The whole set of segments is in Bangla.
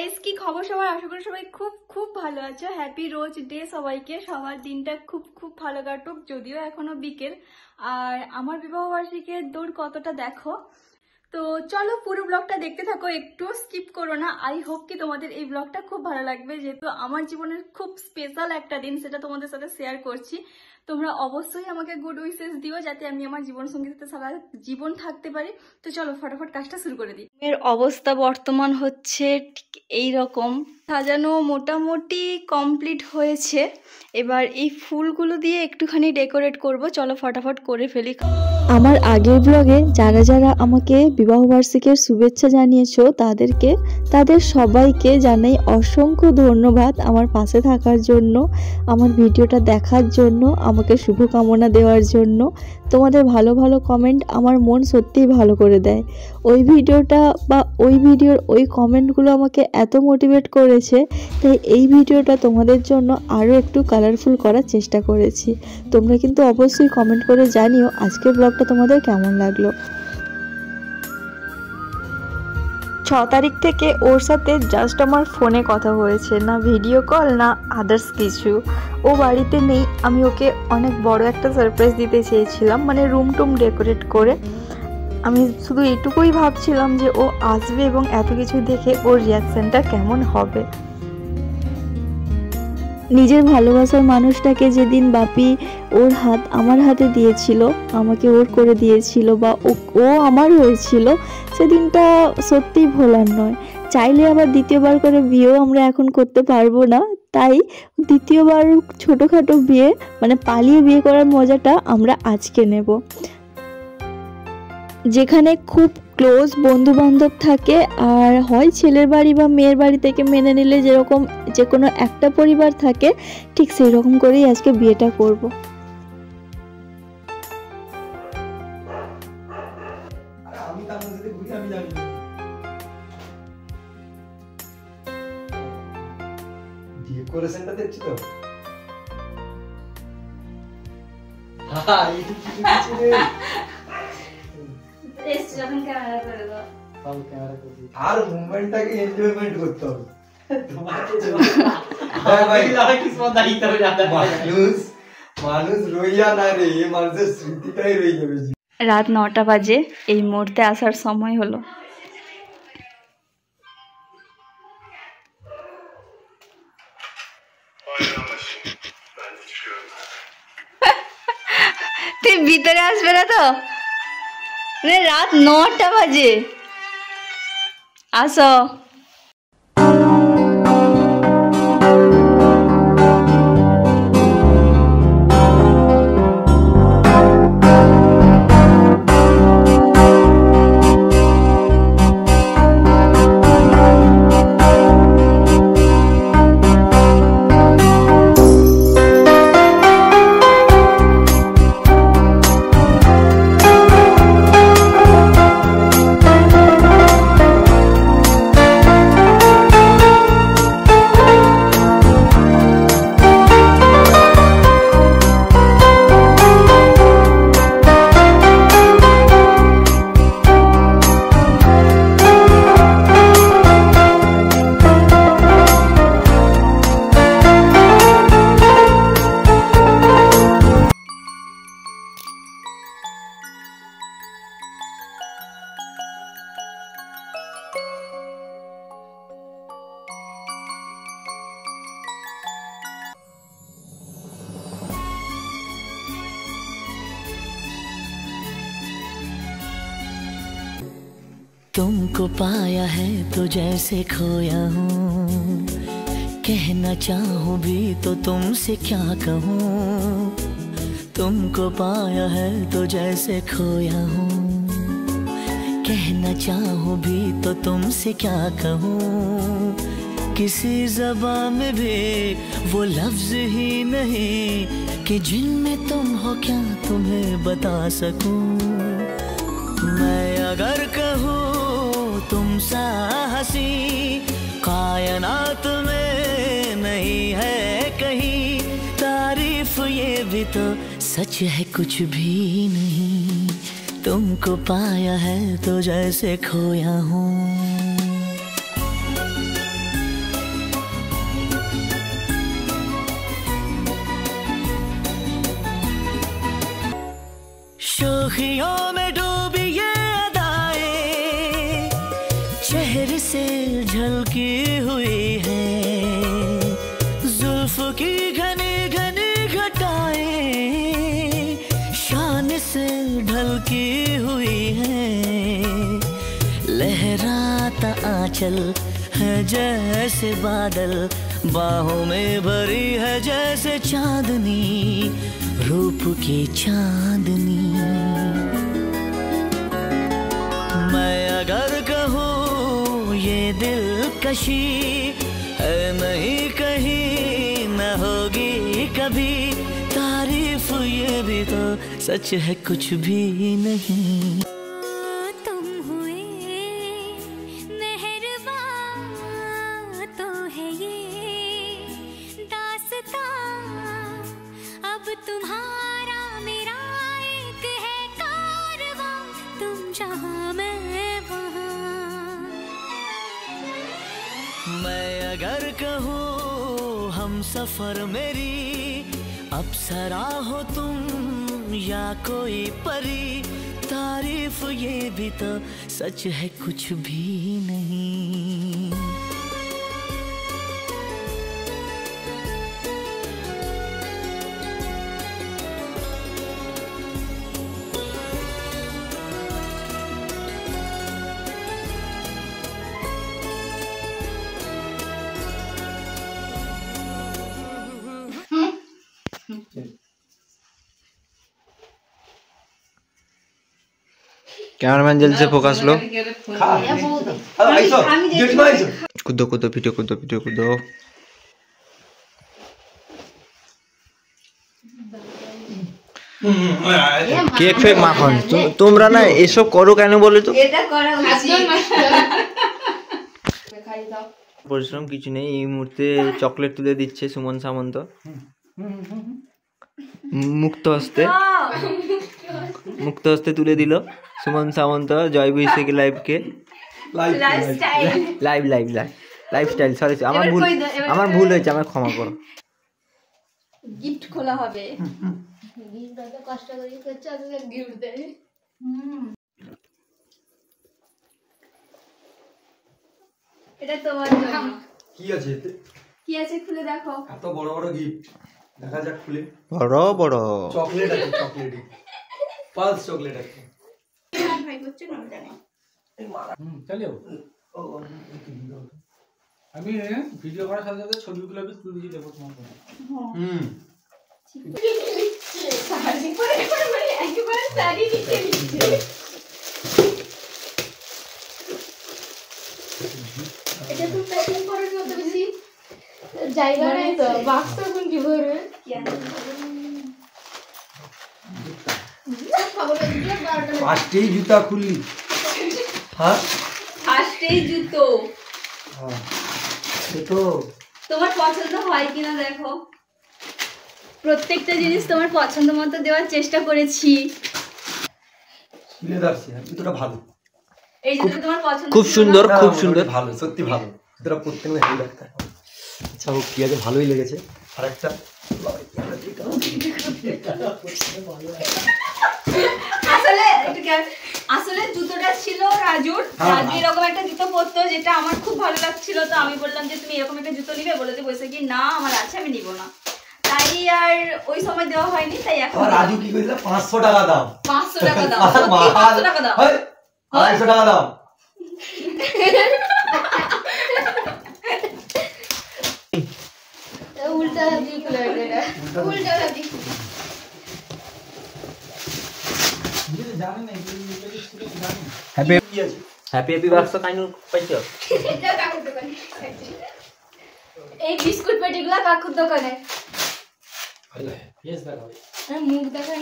গাইস, কি খবর সবার? আশা করি সবাই খুব খুব ভালো আছো। হ্যাপি রোজ ডে সবাইকে। সবার দিনটা খুব খুব ভালো কাটুক, যদিও এখনো বিকেল। আর আমার বিবাহ বার্ষিকীর দৌড় কতটা দেখো। তো চলো পুরো ব্লগটা দেখতে থাকো, একটু স্কিপ করো না। আই হোপ কি তোমাদের এই ব্লগটা খুব ভালো লাগবে, যেহেতু আমার জীবনের খুব স্পেশাল একটা দিন, সেটা তোমাদের সাথে শেয়ার করছি। তোমরা অবশ্যই আমাকে গুড উইশেস দিও, যাতে আমি আমার জীবন সঙ্গীর সাথে সারা জীবন থাকতে পারি। তো চলো ফটাফট কাজটা শুরু করে দিই। এর অবস্থা বর্তমান হচ্ছে ঠিক এইরকম। সাজানো মোটামুটি কমপ্লিট হয়েছে। এবার এই ফুলগুলো দিয়ে একটুখানি ডেকোরেট করব। চলো ফটাফট করে ফেলি। আমার আগের ব্লগে যারা যারা আমাকে বিবাহবার্ষিকীর শুভেচ্ছা জানিয়েছো তাদের সবাইকে জানাই অসংখ্য ধন্যবাদ আমার পাশে থাকার জন্য, আমার ভিডিওটা দেখার জন্য, আমাকে শুভকামনা দেওয়ার জন্য। তোমাদের ভালো ভালো কমেন্ট আমার মন সত্যিই ভালো করে দেয়। ওই ভিডিওটা বা ওই ভিডিওর ওই কমেন্টগুলো আমাকে এত মোটিভেট করেছে, তাই এই ভিডিওটা তোমাদের জন্য আরও একটু কালারফুল করার চেষ্টা করেছি। তোমরা কিন্তু অবশ্যই কমেন্ট করে জানিও আজকের ব্লগটা তোমাদের কেমন লাগলো। 6 তারিখ থেকে ওর সাথে জাস্ট আমার ফোনে কথা হয়েছে, না ভিডিও কল না আদার্স কিছু। ও বাড়িতে নেই, আমি ওকে অনেক বড় একটা সারপ্রাইজ দিতে চেয়েছিলাম, মানে রুম টুম ডেকোরেট করে। আমি শুধু এইটুকুই ভাবছিলাম যে ও আসবে এবং এত কিছু দেখে ওর রিয়াকশানটা কেমন হবে। নিজের ভালোবাসার মানুষটাকে যেদিন বাপি ওর হাত আমার হাতে দিয়েছিল, আমাকে ওর করে দিয়েছিল বা ও আমার হয়েছিল, সেদিনটা সত্যিই ভোলার নয়। চাইলে আবার দ্বিতীয়বার করে বিয়েও আমরা এখন করতে পারবো না, তাই দ্বিতীয়বার ছোটোখাটো বিয়ে মানে পালিয়ে বিয়ে করার মজাটা আমরা আজকে নেব। যেখানে খুব ক্লোজ বন্ধু বান্ধব থাকে, আর হয় ছেলের বাড়ি বা মেয়ের বাড়ি থেকে মেনে নিলে যেরকম যে কোনো একটা পরিবার থাকে, ঠিক সেই রকম করেই আজকে বিয়েটা করব। ডেকোরেশনটা দেখছি তো, হ্যাঁ এই কিছু রে। আর মুভমেন্টটাকে এনজয়মেন্ট করতে হবে। মানুষ রইয়া না রে, মানুষের স্মৃতিটাই রয়ে যাবে। রাত 9টা বাজে, এই মুহূর্তে আসার সময় হলো। তুই ভিতরে আসবে না তো? রাত 9টা বাজে, আসো। तुमको पाया है तो जैसे खोया हूँ, कहना चाहूँ भी तो तुमसे क्या कहूँ। तुमको पाया है तो जैसे खोया हूँ, कहना चाहूँ भी तो तुमसे क्या कहूँ। किसी ज़बान में भी वो लफ्ज़ ही नहीं कि जिनमें तुम हो क्या तुम्हें बता सकूँ। मैं अगर कहूँ तुम सा हंसी कायनात में नहीं है कहीं, तारीफ ये भी तो सच है कुछ भी नहीं। तुमको पाया है तो जैसे खोया हूँ। शोखियों में डूबी ये अदाएं चेहरे से झलकी हुई है, जुल्फ की घनी घनी घटाएं शान से ढलकी हुई है, लहराता आंचल है जैसे बादल, बाहों में भरी है जैसे चांदनी, रूप की चांदनी। मैं अगर कहूँ ये दिलकशी है नहीं कहीं न होगी कभी, तारीफ ये भी तो सच है कुछ भी नहीं। तुम हुए मेहरबान तो है ये दास्तां, अब तुम्हारा मेरा एक है कारवां, तुम जहाँ मैं वहाँ। मैं अगर कहूँ हम सफर मेरी अप्सरा हो तुम या कोई परी, तारीफ ये भी तो सच है कुछ भी नहीं। कैमरामैन जल्दी से फोकस लो। कूदो कूदो वीडियो कूदो वीडियो कूदो। কেক ফেক মাখন তোমরা না এসব করো কেন বলে তো? পরিশ্রম কিছু নেই, এই মুহূর্তে চকলেট তুলে দিচ্ছে সুমন সামন্ত মুক্ত হস্তে তুলে দিল সুমন সামন্ত জয় বৈশাখী লাইভকে। লাইফস্টাইল সরি আমার ভুল হয়েছে, আমার ক্ষমা করো। গিফট খোলা হবে। এটা তোমার জন্য। কি আছে এতে? কি আছে খুলে দেখো। এত বড় বড় গিফট, দেখা যাক খুলে। বড় বড় চকলেট আছে, চকলেট পালস চকলেট আছে। ভাই করছে না জানি। চলো আমি ভিডিও করার সাথে সাথে ছবিগুলো भी তুলে দিতে দেবো তোমাকে। শাড়ি পরে মানে একেবারে শাড়ি নিচে নিচে। এটা তো প্যাকিং করে কত বেশি জায়গা নেই তো, বাক্স কোন কি ভরে কি আছে? ফার্স্টেই জুতা খুললি। হ্যাঁ ফার্স্টেই জুতো। হ্যাঁ তো তোমার পছন্দ হয় কিনা দেখো। প্রত্যেকটা জিনিস তোমার পছন্দ মতো দেওয়ার চেষ্টা করেছি। খুলে দাঁড়ছি, জুতোটা ভালো, এই জুতো তোমার পছন্দ। খুব সুন্দর, খুব সুন্দর, ভালো, সত্যি ভালো। জুতোটা প্রত্যেকদিন হেলে রাখতে হবে। আচ্ছা ও কি আছে, ভালোই লেগেছে। আরেকটা আসলে জুতোটা ছিল রাজুর। রাজু এরকম একটা জুতো পরতো যেটা আমার খুব ভালো লাগছিল, তো আমি বললাম যে তুমি এরকম একটা জুতো নিবে, বলে যে বৈশাখী না আমার আছে আমি নিব না, তাই আর ওই সময় দেওয়া হয়নি। তাই এখন রাজু কি কইল 500 টাকা দাম, 500 টাকা দাম, 500 টাকা দাম, 250 টাকা দাম। উল্টা দিক লাগে না, উল্টা দিক। জানি না এগুলো জানি। হ্যাপি হ্যাপি বার্থডে কাইনু পাইছো? এটা কাকুর দোকানে। এই বিস্কুট পেটিগুলো কাকুর দোকানে। ইয়েস দাও মুখ দেখাই।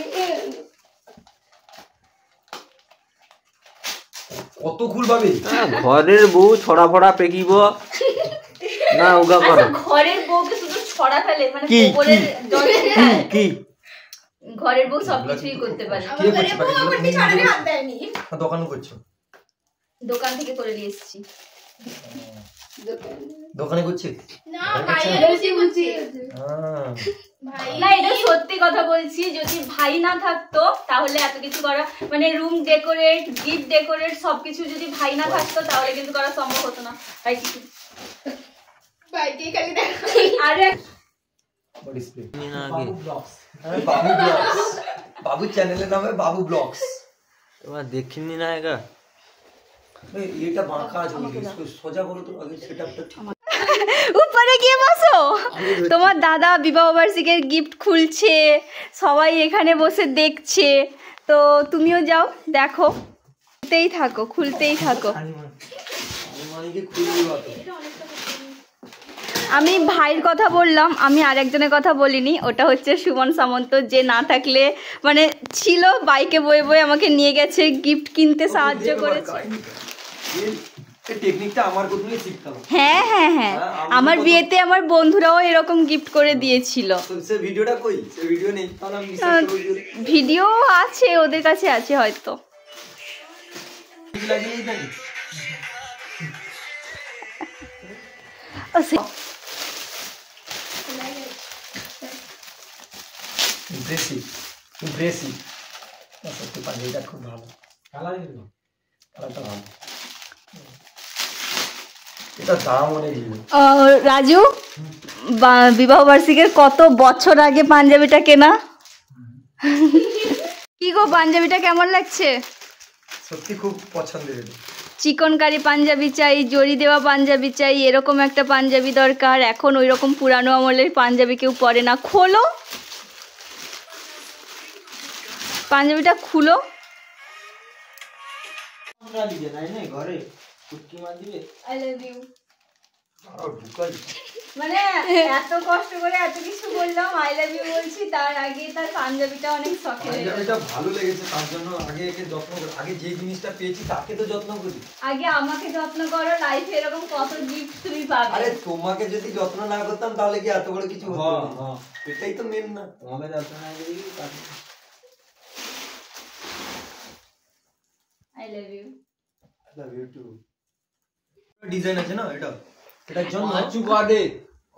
কত খুলবাবে? ঘরের বউ ছড়া ফড়া পেকিব না উগা করো। ঘরের বউকে শুধু ছড়া ফেলে, মানে কি গোবরের জল কি ঘরের বউ সবকিছুই করতে পারে। দোকানে করছো? দোকান থেকে করে নিয়ে এসেছি। দোকানে করছি না, বাইরে বসে বলছি। না এটা সত্যি কথা বলছি, যদি ভাই না থাকতো তাহলে এত কিছু করা মানে রুম ডেকোরেট, গিফট ডেকোরেট সবকিছু যদি ভাই না থাকতো তাহলে কিন্তু করা সম্ভব হতো না। ভাই কিছু ভাইকে খালি দেখো। আরে ডিসপ্লে বাবু ব্লগস। বাবু ব্লগস, বাবু চ্যানেলের নাম বাবু ব্লগস। তোমার দেখিনি না একা এটা বাঁকা আছে, সোজা করো তো আগে সেটআপটা ঠিক। উপরে গিয়ে বসো। তোমার দাদা বিবাহ বার্ষিকীর গিফট খুলছে, সবাই এখানে বসে দেখছে, তো তুমিও যাও দেখো, খুলতেই থাকো খুলতেই থাকো। মানিকে খুলবি বাতো। আমি ভাইয়ের কথা বললাম, আমি আরেকজনের কথা বলিনি, ওটা হচ্ছে সুমন সামন্ত, যে না থাকলে মানে ছিল বাইকে বয়ে বয়ে আমাকে নিয়ে গেছে, গিফট কিনতে সাহায্য করেছে। এই টেকনিকটা আমার কোথায় শিখতাম। হ্যাঁ হ্যাঁ হ্যাঁ, আমার বিয়েতে আমার বন্ধুরাও এরকম গিফট করে দিয়েছিল। সে ভিডিওটা কই? সে ভিডিও নেই, তাহলে আমি বিশ্বাস করব। ভিডিও আছে ওদের কাছে, আছে হয়তো। লাগিয়েই জানি। Impressive impressive. সত্যি পাঞ্জাবিটা খুব ভালো, কালার কিন্তু কালারটা ভালো। এটা দাম অনেক দিবে। রাজু, বিবাহ বার্ষিকীর কত বছর আগে পাঞ্জাবিটা কেনা। কি গো পাঞ্জাবিটা কেমন লাগছে? সত্যি খুব পছন্দের। চিকনকারি পাঞ্জাবি চাই, জড়ি দেওয়া পাঞ্জাবি চাই, এরকম একটা পাঞ্জাবি দরকার। এখন ওই রকম পুরানো আমলের পাঞ্জাবি কেউ পরে না। খোলো পাঞ্জাবিটা, খুলো। আমরা দিবে নাই না ঘরে কুটকি মার দিবে। I love you. আর ঢুকাই মানে এত কষ্ট করে এত কিছু বললাম, আই লাভ ইউ বলছি, তার আগে তার পাঞ্জাবিটা অনেক শখের। পাঞ্জাবিটা ভালো লেগেছে, তার জন্য আগে একে যত্ন করি। আগে যে জিনিসটা পেয়েছি তাকে তো যত্ন করি। আগে আমাকে যত্ন করো, লাইফে এরকম কত গিফট তুমি পাবে। আরে তোমাকে যদি যত্ন না করতাম তাহলে কি এত বড় কিছু হতো? হ্যাঁ। এটাই তো মেন না। তোমাকে যত্ন না করি তাকে I love you. Love you too. Design আছে না এটা, এটার জন্য আচু করে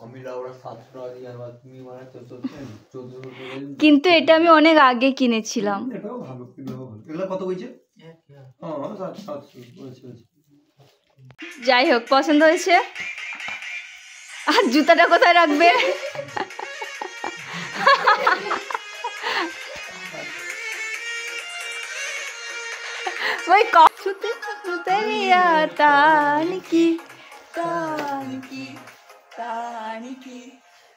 আমি লাউরা 700 টাকা দিয়ে আর তুমি মানে 1400 টাকা। কিন্তু এটা আমি অনেক আগে কিনেছিলাম। এটাও ভালো, এগুলো ভালো। এগুলো কত বলছে? হ্যাঁ 700 বলছে। যাই হোক, পছন্দ হয়েছে। আর জুতাটা কোথায় রাখবে? ওই ছুতে ছুতে রিয়া তান কি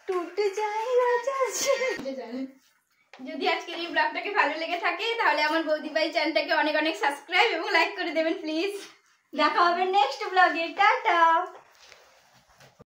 টুট যায় রাজা। যদি আজকের এই ব্লগটাকে ভালো লেগে থাকে তাহলে আমার বৌদি ভাই চ্যানেলটাকে অনেক অনেক সাবস্ক্রাইব এবং লাইক করে দেবেন প্লিজ। দেখা হবে নেক্সট ব্লগে। টাটা।